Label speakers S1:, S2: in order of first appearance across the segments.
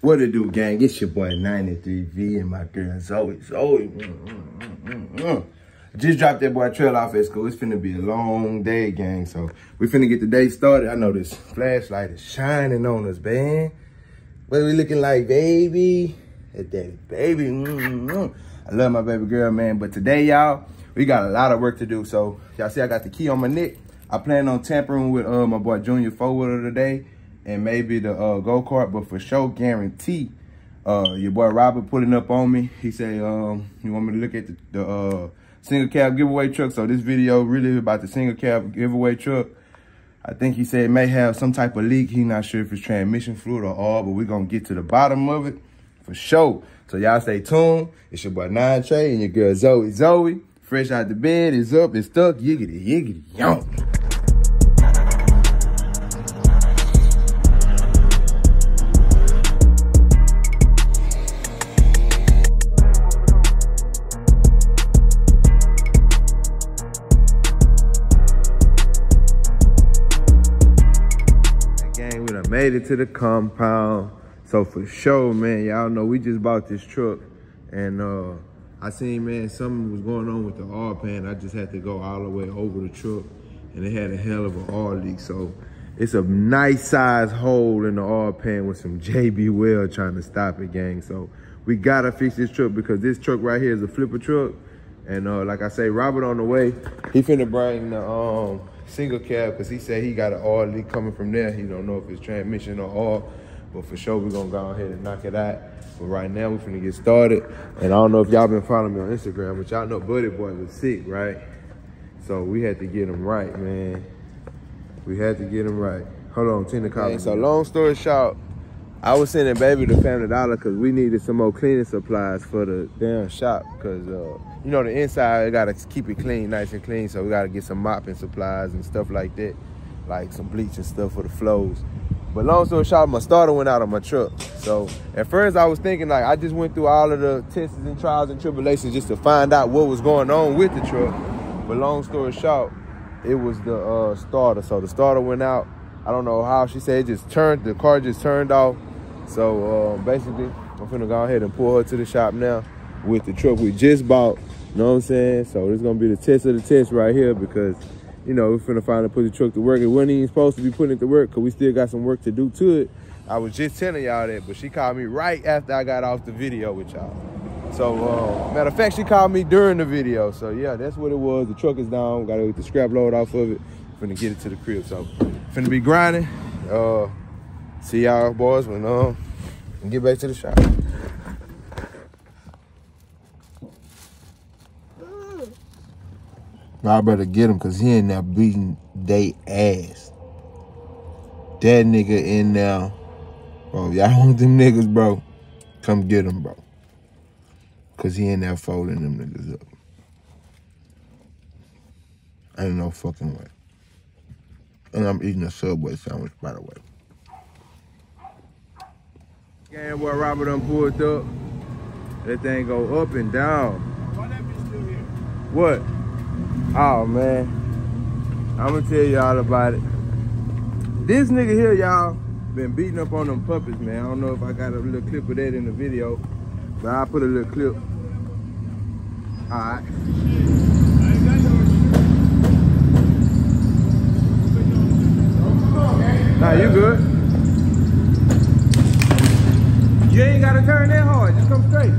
S1: What it do, gang? It's your boy 93V and my girl Zoe. Just dropped that boy Trail off at school. It's finna be a long day, gang. So we finna get the day started. I know this flashlight is shining on us, man. What we looking like, baby? Hey, daddy, baby. I love my baby girl, man. But today, y'all, we got a lot of work to do. So y'all see I got the key on my neck. I plan on tampering with my boy Junior 4-wheeler today and maybe the go-kart, but for sure, guarantee. Your boy Robert putting up on me. He said, you want me to look at the single cab giveaway truck. So this video really about the single cab giveaway truck. I think he said it may have some type of leak. He's not sure if it's transmission fluid or all, but we're going to get to the bottom of it for sure. So y'all stay tuned. It's your boy 9Trey and your girl Zoe. Zoe, fresh out the bed, it's up, it's stuck, yiggity, yiggity, yonk. Made it to the compound. So for sure, man, y'all know we just bought this truck and I seen, man, something was going on with the oil pan. I just had to go all the way over the truck and it had a hell of an oil leak. So it's a nice size hole in the oil pan with some JB Weld trying to stop it, gang. So we gotta fix this truck because this truck right here is a flipper truck. And like I say, Robert on the way, he finna bring the single cab because he said he got an oil leak coming from there. He don't know if it's transmission or oil, but for sure we're gonna go ahead and knock it out. But right now we're finna get started. And I don't know if y'all been following me on Instagram, but y'all know Buddy Boy was sick, right? So we had to get him right, man. We had to get him right. Hold on, Tina calling. So long story short, I was sending baby to Family Dollar because we needed some more cleaning supplies for the damn shop because you know, the inside, we gotta keep it clean, nice and clean. So we gotta get some mopping supplies and stuff like that, like some bleach and stuff for the flows. But long story short, my starter went out of my truck. So at first I was thinking like, I just went through all of the tests and trials and tribulations just to find out what was going on with the truck. But long story short, it was the starter. So the starter went out. I don't know how. She said it just turned, the car just turned off. So basically, I'm finna go ahead and pull her to the shop now with the truck we just bought. You know what I'm saying? So this is gonna be the test of the test right here because, you know, we're finna finally put the truck to work. It wasn't even supposed to be putting it to work because we still got some work to do to it. I was just telling y'all that, but she called me right after I got off the video with y'all. So, matter of fact, she called me during the video. So yeah, that's what it was. The truck is down. Gotta get the scrap load off of it. Finna get it to the crib. So, finna be grinding. See y'all boys when get back to the shop. I better get him because he in there beating they ass. That nigga in there. Bro, y'all want them niggas, bro? Come get him, bro. Because he in there folding them niggas up. Ain't no fucking way. And I'm eating a Subway sandwich, by the way. Gang, boy, Robert done pulled up. That thing go up and down. Why that bitch still here? What? Oh, man. I'm gonna tell y'all about it. This nigga here, y'all, been beating up on them puppies, man. I don't know if I got a little clip of that in the video, but I'll put a little clip. All right. Nah, you good. You ain't gotta turn that hard, just come straight.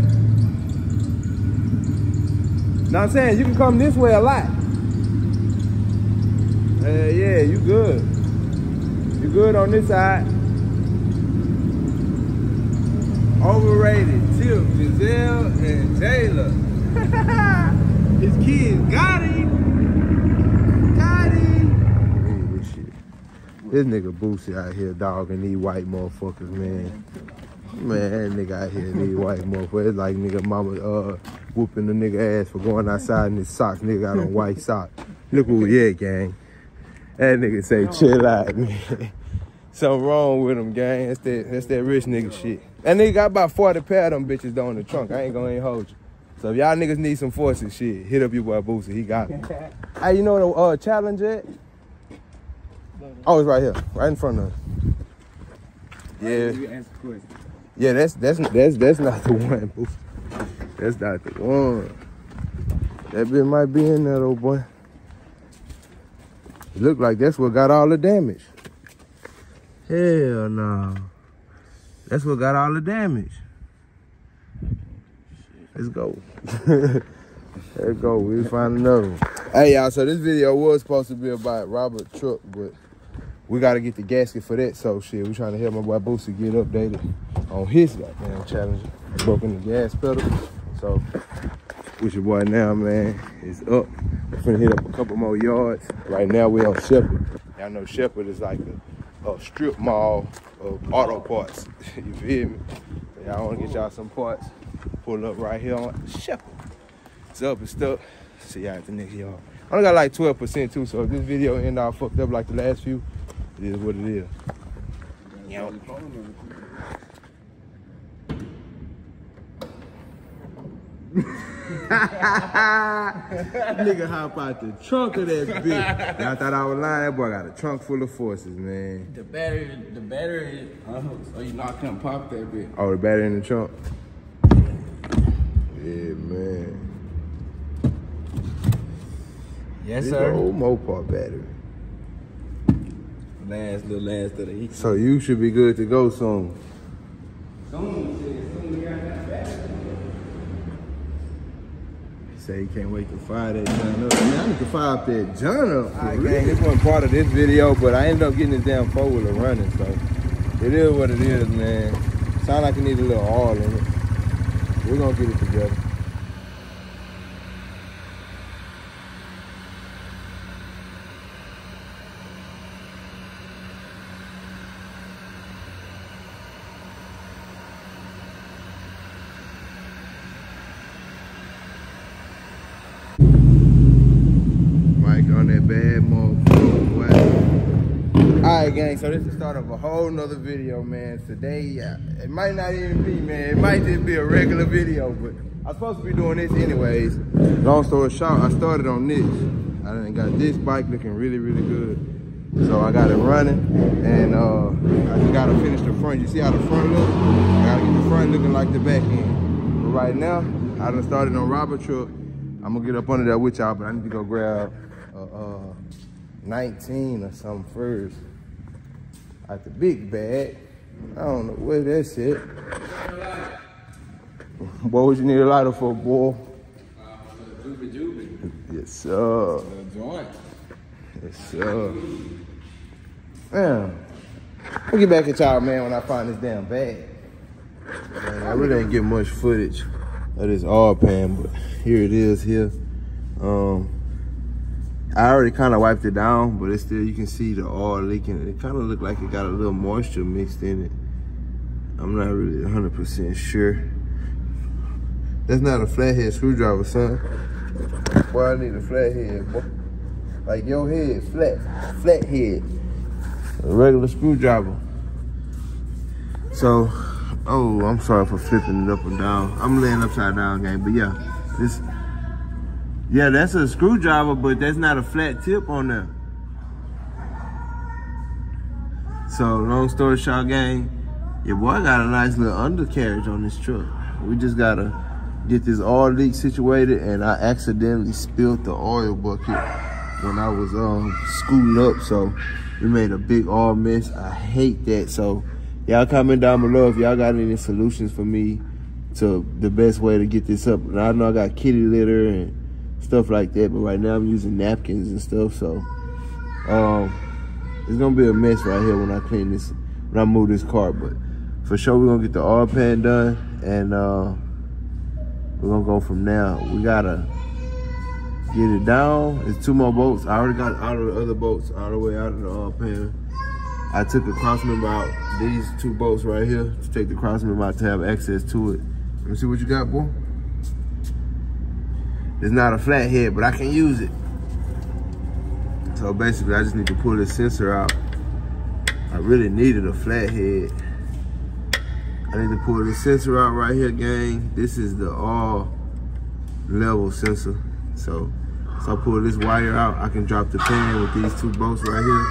S1: Now I'm saying, you can come this way a lot. Yeah, you good. You good on this side. Overrated, Tip, Giselle, and Taylor. His kids got him. Got him. Hey, this shit. This nigga Boosie out here dogging these white motherfuckers, man. Man, that nigga out here, these white motherfuckers. It's like nigga mama whooping the nigga ass for going outside in his socks. Nigga got on white socks. Look where we at, gang. That nigga say, chill out, man. Something wrong with him, gang. That's that rich nigga shit. That nigga got about 40 pair of them bitches though in the trunk. I ain't gonna hold you. So if y'all niggas need some forces, shit, hit up your boy Boosie. He got it. Hey, you know the challenge at? Oh, it's right here, right in front of us. Yeah. Yeah, that's not the one, boo. That's not the one. That bit might be in there though, boy. It look like that's what got all the damage. Hell no. That's what got all the damage. Let's go. Let's go. We'll find another one. Hey, y'all, so this video was supposed to be about Robert truck, but we got to get the gasket for that. So, shit, we trying to help my boy Boosie get updated on his goddamn challenge. Broken the gas pedal. So, with your boy now, man, is up. We're finna hit up a couple more yards. Right now, we on Shepherd. Y'all know Shepherd is like a strip mall of auto parts. You feel me? So y'all want to get y'all some parts. Pull up right here on Shepherd. It's up, it's stuck. See y'all at the next yard. I only got like 12% too, so if this video end all fucked up like the last few, it is what it is. Yep. Nigga hop out the trunk of that bitch. I thought I was lying. That boy got a trunk full of forces, man.
S2: The battery, so you not gonna pop that bitch.
S1: Oh, the battery in the trunk? Yeah, man.
S2: Yes,
S1: this
S2: sir.
S1: Old Mopar battery.
S2: Last of the heat.
S1: So you should be good to go soon.
S2: Soon we got that battery.
S1: Say he can't wait to fire that John up. Man, I need to fire up that John up. Alright, gang, this wasn't part of this video, but I ended up getting this damn four-wheeler running, so it is what it is, man. Sound like it needs a little oil in it. We're gonna get it together. On that bad motherfucker, boy. Alright, gang, so this is the start of a whole nother video, man. Today, it might not even be, man. It might just be a regular video, but I'm supposed to be doing this anyways. Long story short, I started on this. I done got this bike looking really, really good. So I got it running, and I just gotta finish the front. You see how the front looks? I gotta get the front looking like the back end. But right now, I done started on Robert truck. I'm gonna get up under that with y'all, but I need to go grab 19 or something first out the big bag. I don't know where that's at. What would you need a lighter for, boy? Yes, sir. Yes, sir. Man, I'll get back at y'all, man, when I find this damn bag. Man, I really ain't get much footage of this oil pan, but here it is here. I already kind of wiped it down, but it's still, you can see the oil leaking. It kind of looked like it got a little moisture mixed in it. I'm not really 100% sure. That's not a flathead screwdriver, son. Boy, I need a flathead, boy. Like your head, flat head. A regular screwdriver. So, oh, I'm sorry for flipping it up and down. I'm laying upside down, gang, but yeah, this. Yeah, that's a screwdriver, but that's not a flat tip on there. So, long story short, gang, your boy got a nice little undercarriage on this truck. We just gotta get this oil leak situated, and I accidentally spilled the oil bucket when I was scooting up, so we made a big oil mess. I hate that. So, y'all comment down below if y'all got any solutions for me to the best way to get this up. And I know I got kitty litter and stuff like that, but right now I'm using napkins and stuff, so it's gonna be a mess right here when I clean this, when I move this car. But for sure we're gonna get the oil pan done, and we're gonna go from there. We gotta get it down. It's 2 more bolts. I already got out of the other bolts all the way out of the oil pan. I took the cross member out, these 2 bolts right here, to take the cross member out to have access to it. Let me see what you got, boy. It's not a flathead, but I can use it. So basically, I just need to pull this sensor out. I really needed a flathead. I need to pull this sensor out right here, gang. This is the all level sensor. So I pull this wire out, I can drop the pan with these 2 bolts right here.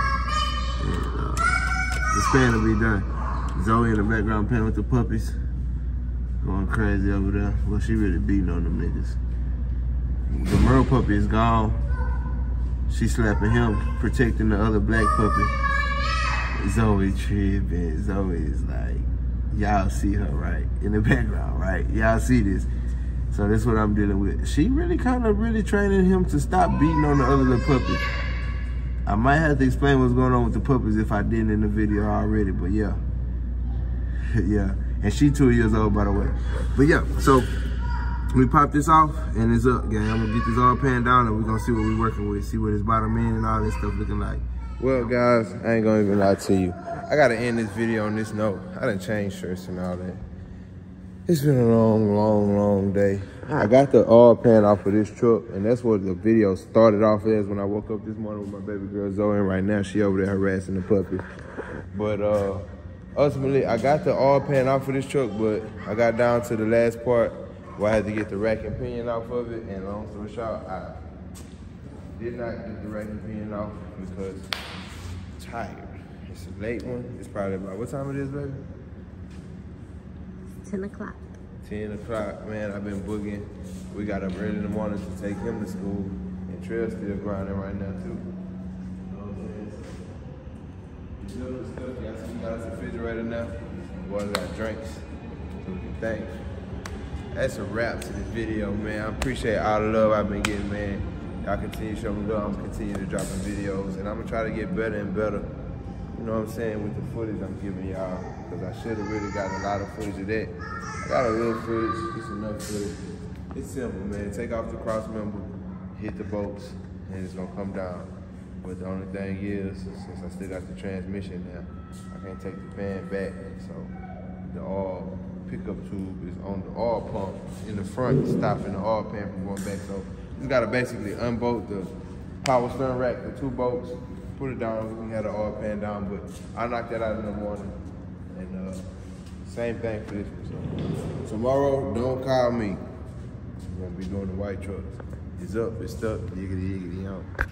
S1: And, this pan will be done. Zoe in the background playing with the puppies. Going crazy over there. Well, she really beating on them niggas. The Merle puppy is gone. She slapping him, protecting the other black puppy. Zoe tripping. Zoe is like, y'all see her, right? In the background, right? Y'all see this. So that's what I'm dealing with. She really kind of training him to stop beating on the other little puppy. I might have to explain what's going on with the puppies if I didn't in the video already, but yeah. Yeah, and she 2 years old, by the way. But yeah, so we pop this off and it's up, gang. I'm gonna get this all panned down and we're gonna see what we're working with, see what his bottom end and all this stuff looking like. Well, guys, I ain't gonna even lie to you. I gotta end this video on this note. I done changed shirts and all that. It's been a long day. I got the oil pan off of this truck, and that's what the video started off as when I woke up this morning with my baby girl Zoe, and right now she over there harassing the puppy. But ultimately, I got the oil pan off of this truck, but I got down to the last part where I had to get the rack and pinion off of it, and long story short, I did not get the rack and pinion off because I'm tired. It's a late one. It's probably about, what time it is, baby?
S3: 10 o'clock.
S1: 10 o'clock, man, I've been boogieing. We got up early in the morning to take him to school, and Trell's still grinding right now, too. You know what I'm saying? We got us a refrigerator now. Boys got drinks, so we can thank. That's a wrap to this video, man. I appreciate all the love I've been getting, man. Y'all continue to show me love. I'm continuing to dropping videos, and I'm gonna try to get better and better. You know what I'm saying, with the footage I'm giving y'all, because I should have really gotten a lot of footage of that. I got a little footage, just enough footage. It's simple, man. Take off the cross member, hit the bolts, and it's gonna come down. But the only thing is, since I still got the transmission now, I can't take the pan back. So the oil pickup tube is on the oil pump in the front, stopping the oil pan from going back. So just gotta basically unbolt the power steering rack, the 2 bolts, put it down. We can have the oil pan down, but I'll knock that out in the morning. And same thing for this one. So tomorrow, don't call me. I'm gonna be doing the white trucks. It's up, it's stuck, yiggity, yiggity, out.